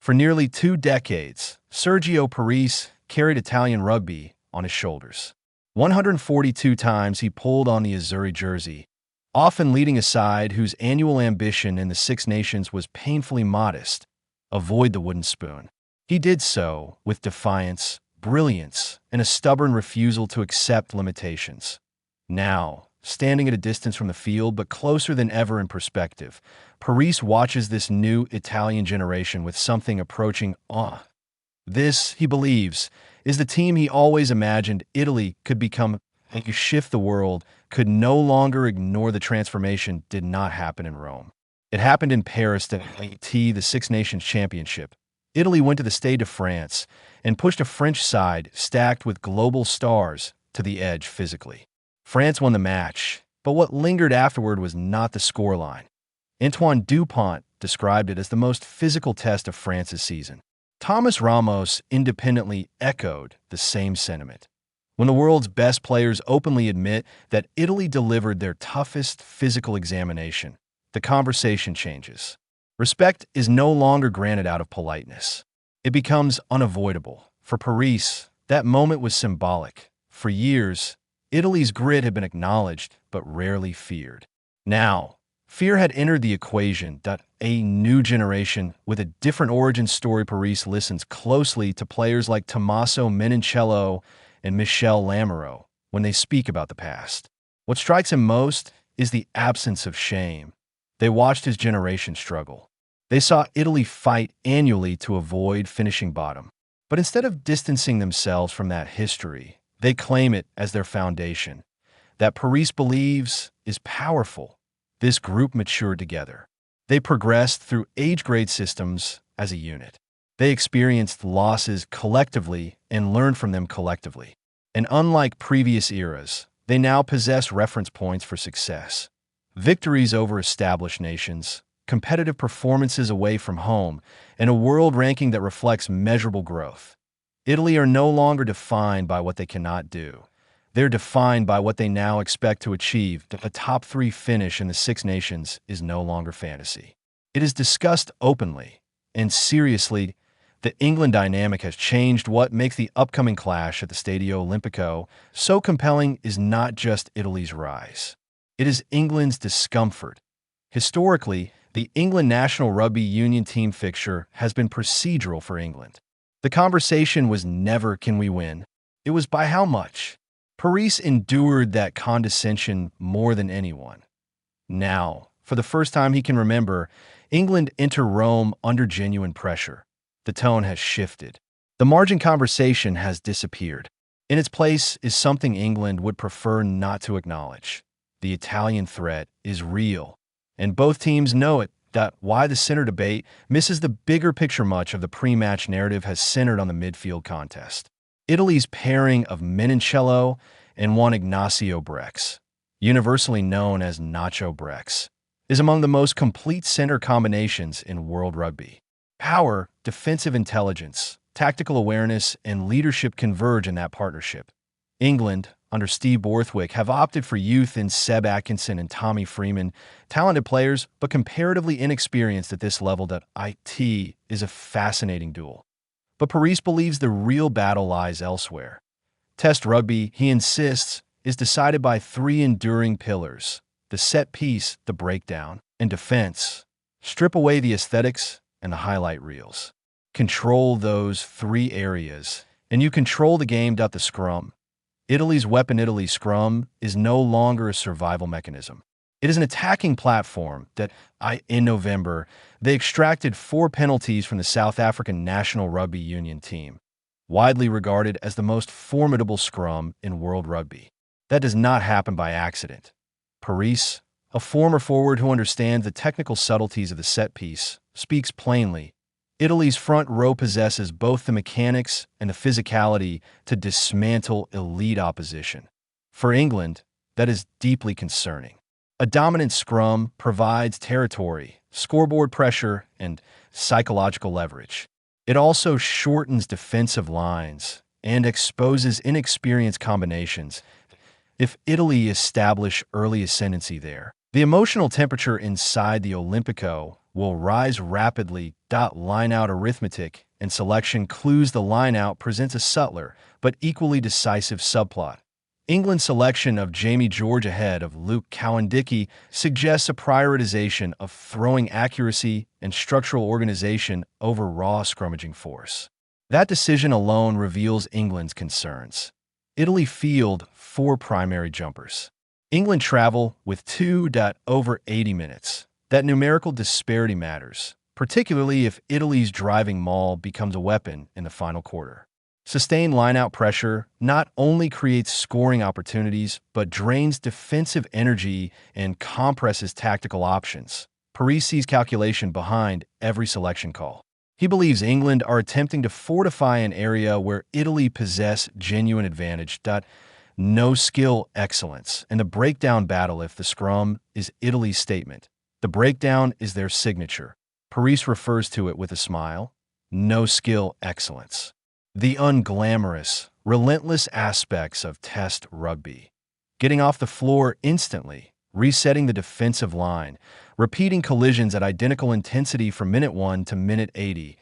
For nearly 2 decades, Sergio Parisse carried Italian rugby on his shoulders. 142 times he pulled on the Azzurri jersey, often leading a side whose annual ambition in the Six Nations was painfully modest: avoid the wooden spoon. He did so with defiance, brilliance, and a stubborn refusal to accept limitations. Now, standing at a distance from the field but closer than ever in perspective, Parisse watches this new Italian generation with something approaching awe. This, he believes, is the team he always imagined Italy could become. And to shift the world could no longer ignore the transformation did not happen in Rome. It happened in Paris to the Six Nations Championship. Italy went to the Stade de France and pushed a French side stacked with global stars to the edge physically. France won the match, but what lingered afterward was not the scoreline. Antoine Dupont described it as the most physical test of France's season. Thomas Ramos independently echoed the same sentiment. When the world's best players openly admit that Italy delivered their toughest physical examination, the conversation changes. Respect is no longer granted out of politeness. It becomes unavoidable. For Parisse, that moment was symbolic. For years, Italy's grit had been acknowledged but rarely feared. Now, fear had entered the equation. A new generation with a different origin story. Parisse listens closely to players like Tommaso, Menoncello, and Michele Lamaro when they speak about the past. What strikes him most is the absence of shame. They watched his generation struggle. They saw Italy fight annually to avoid finishing bottom. But instead of distancing themselves from that history, they claim it as their foundation. That Parisse believes is powerful. This group matured together. They progressed through age grade systems as a unit. They experienced losses collectively and learned from them collectively. And unlike previous eras, they now possess reference points for success. Victories over established nations, competitive performances away from home, and a world ranking that reflects measurable growth. Italy are no longer defined by what they cannot do. They're defined by what they now expect to achieve. A top 3 finish in the Six Nations is no longer fantasy. It is discussed openly and seriously. The England dynamic has changed. What makes the upcoming clash at the Stadio Olimpico so compelling is not just Italy's rise. It is England's discomfort. Historically, the England national rugby union team fixture has been procedural for England. The conversation was never can we win. It was by how much. Parisse endured that condescension more than anyone. Now, for the first time he can remember, England enter Rome under genuine pressure. The tone has shifted. The margin conversation has disappeared. In its place is something England would prefer not to acknowledge. The Italian threat is real, and both teams know it. Why the center debate misses the bigger picture. Much of the pre-match narrative has centered on the midfield contest. Italy's pairing of Menoncello and Juan Ignacio Brex, universally known as Nacho Brex, is among the most complete center combinations in world rugby. Power, defensive intelligence, tactical awareness, and leadership converge in that partnership. England, under Steve Borthwick, have opted for youth in Seb Atkinson and Tommy Freeman, talented players but comparatively inexperienced at this level. It is a fascinating duel. But Parisse believes the real battle lies elsewhere. Test rugby, he insists, is decided by 3 enduring pillars: the set piece, the breakdown, and defense. Strip away the aesthetics and the highlight reels. Control those 3 areas, and you control the game. The scrum. Italy's weapon. Italy's scrum is no longer a survival mechanism. It is an attacking platform in November, they extracted 4 penalties from the South African National Rugby Union team, widely regarded as the most formidable scrum in world rugby. That does not happen by accident. Parisse, a former forward who understands the technical subtleties of the set piece, speaks plainly. Italy's front row possesses both the mechanics and the physicality to dismantle elite opposition. For England, that is deeply concerning. A dominant scrum provides territory, scoreboard pressure, and psychological leverage. It also shortens defensive lines and exposes inexperienced combinations. If Italy establish early ascendancy there, The emotional temperature inside the Olimpico will rise rapidly. Line-out arithmetic and selection clues. The line-out presents a subtler but equally decisive subplot. England's selection of Jamie George ahead of Luke Cowan-Dickey suggests a prioritization of throwing accuracy and structural organization over raw scrummaging force. That decision alone reveals England's concerns. Italy field 4 primary jumpers. England travel with 2.over 80 minutes. That numerical disparity matters, particularly if Italy's driving maul becomes a weapon in the final quarter. Sustained line-out pressure not only creates scoring opportunities, but drains defensive energy and compresses tactical options. Parisse sees calculation behind every selection call. He believes England are attempting to fortify an area where Italy possess genuine advantage. No skill excellence, and the breakdown battle. If the scrum is Italy's statement, the breakdown is their signature. Parisse refers to it with a smile. No skill excellence. The unglamorous, relentless aspects of Test rugby. Getting off the floor instantly, resetting the defensive line, repeating collisions at identical intensity from minute 1 to minute 80.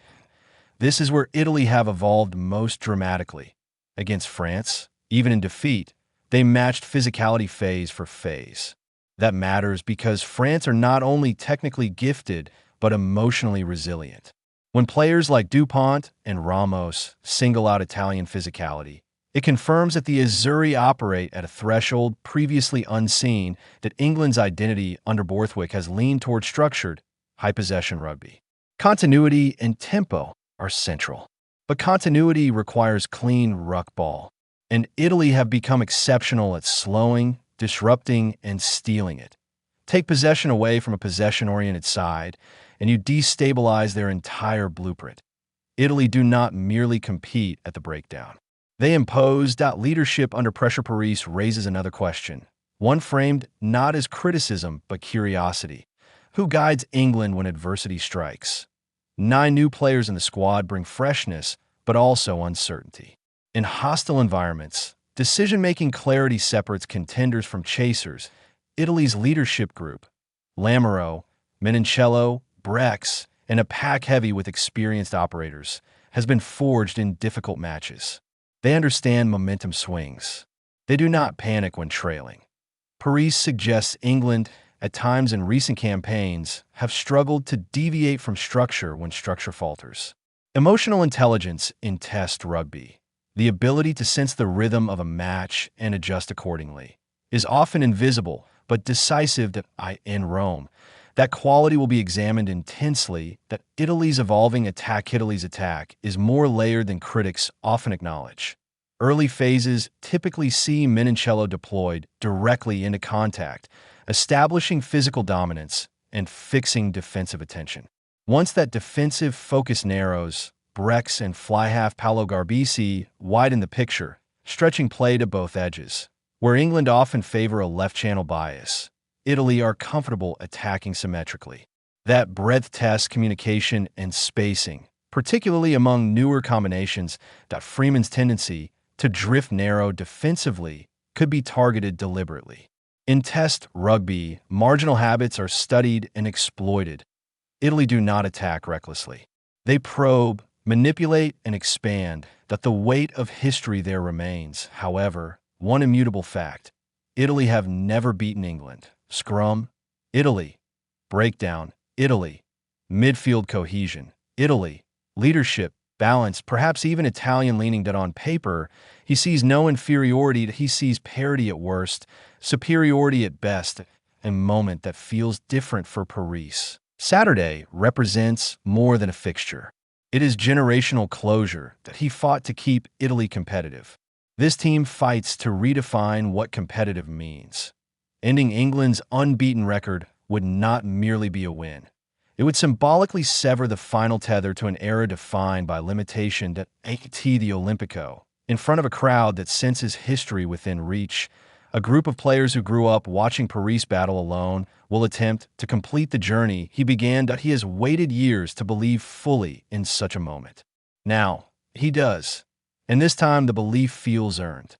This is where Italy have evolved most dramatically. Against France, even in defeat, they matched physicality phase for phase. That matters because France are not only technically gifted, but emotionally resilient. When players like Dupont and Ramos single out Italian physicality, it confirms that the Azzurri operate at a threshold previously unseen. That England's identity under Borthwick has leaned toward structured, high-possession rugby. Continuity and tempo are central, but continuity requires clean ruck ball, and Italy have become exceptional at slowing, disrupting, and stealing it. Take possession away from a possession-oriented side, and you destabilize their entire blueprint. Italy do not merely compete at the breakdown. They impose. Leadership under pressure. Parisse raises another question, one framed not as criticism but curiosity. Who guides England when adversity strikes? 9 new players in the squad bring freshness, but also uncertainty. In hostile environments, decision-making clarity separates contenders from chasers. Italy's leadership group, Lamaro, Menoncello, Brex, and a pack heavy with experienced operators, has been forged in difficult matches. They understand momentum swings. They do not panic when trailing. Parisse suggests England, at times in recent campaigns, have struggled to deviate from structure when structure falters. Emotional intelligence in Test rugby, the ability to sense the rhythm of a match and adjust accordingly, is often invisible but decisive. In Rome, that quality will be examined intensely. That Italy's evolving attack. Italy's attack is more layered than critics often acknowledge. Early phases typically see Menoncello deployed directly into contact, establishing physical dominance and fixing defensive attention. Once that defensive focus narrows, Brex and fly-half Paolo Garbisi widen the picture, stretching play to both edges. Where England often favor a left-channel bias, Italy are comfortable attacking symmetrically. That breadth tests communication and spacing, particularly among newer combinations. Freeman's tendency to drift narrow defensively could be targeted deliberately. In Test rugby, marginal habits are studied and exploited. Italy do not attack recklessly. They probe, manipulate, and expand. That the weight of history there remains. However, one immutable fact: Italy have never beaten England. Scrum, Italy. Breakdown, Italy. Midfield cohesion, Italy. Leadership, balance, perhaps even Italian leaning. That on paper, he sees no inferiority. He sees parity at worst, superiority at best, a moment that feels different for Parisse. Saturday represents more than a fixture. It is generational closure that he fought to keep Italy competitive. This team fights to redefine what competitive means. Ending England's unbeaten record would not merely be a win. It would symbolically sever the final tether to an era defined by limitation. That the Olimpico, in front of a crowd that senses history within reach, a group of players who grew up watching Parisse battle alone will attempt to complete the journey he began. That he has waited years to believe fully in such a moment. Now, he does, and this time the belief feels earned.